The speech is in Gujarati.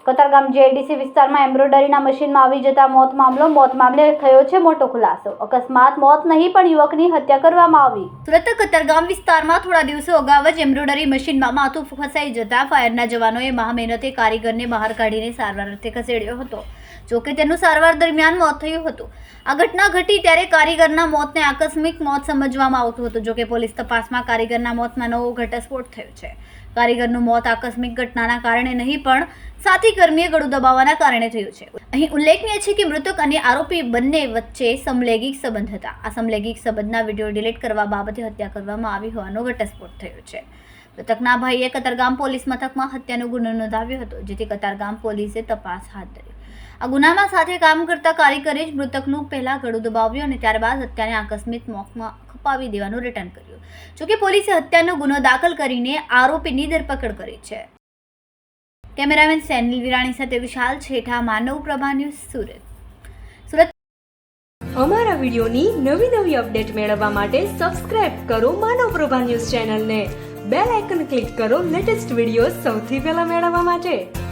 કતારગામ જેડીસી વિસ્તારમાં એમ્બ્રોઇડરીના મશીનમાં આવી જતા મોત મામલે થયો છે મોટો ખુલાસો। અકસ્માત મોત નહીં પણ યુવકની હત્યા કરવામાં આવી। સુરત કતારગામ વિસ્તારમાં થોડા દિવસો અગાઉ જ એમ્બ્રોઇડરી મશીનમાં માથું ફસાઈ જતા ફાયરના જવાનોએ મહામહેનતે કારીગરને બહાર કાઢીને સારવાર અર્થે ખસેડ્યો હતો। જોકે તેનું સારવાર દરમિયાન મોત થયું હતું। આ ઘટના ઘટી ત્યારે કારીગરના મોતને આકસ્મિક મોત સમજવામાં આવતું હતું। જોકે પોલીસ તપાસમાં કારીગરના મોતમાં નવો ઘટસ્ફોટ થયો છે। કારીગરનું મોત આકસ્મિક ઘટનાના કારણે નહીં પણ સાથી કર્મીએ ગળું દબાવવાના કારણે થયું છે। અહીં ઉલ્લેખનીય છે કે મૃતક અને આરોપી બંને વચ્ચે સમલૈંગિક સંબંધ હતા। આ સમલૈંગિક સંબંધના વિડીયો ડિલીટ કરવા બાબતે હત્યા કરવામાં આવી હોવાનો ઘટસ્ફોટ થયો છે। મૃતકના ભાઈએ કતારગામ પોલીસ મથકમાં હત્યાનો ગુનો નોંધાવ્યો હતો, જેથી કતારગામ પોલીસે તપાસ હાથ ધરી। આ ગુનામાં સાથે કામ કરતા કારીગરે જ મૃતકનું પહેલા ગળું દબાવ્યું અને ત્યારબાદ હત્યાને આકસ્મિક મોતમાં ખપાવી દેવાનું રિટર્ન કર્યું। જોકે પોલીસે હત્યાનો ગુનો દાખલ કરીને આરોપીની ધરપકડ કરી છે। કેમેરામેન સેનિલ વિરાણી સાથે વિશાલ છેઠા, માનવ પ્રભા ન્યૂઝ, સુરત। અમારા વિડિયોની નવી અપડેટ મેળવવા માટે સબસ્ક્રાઇબ કરો માનવ પ્રભા ન્યૂઝ ચેનલને, બેલ આઇકન ક્લિક કરો લેટેસ્ટ વિડિયો સૌથી પહેલા મેળવવા માટે।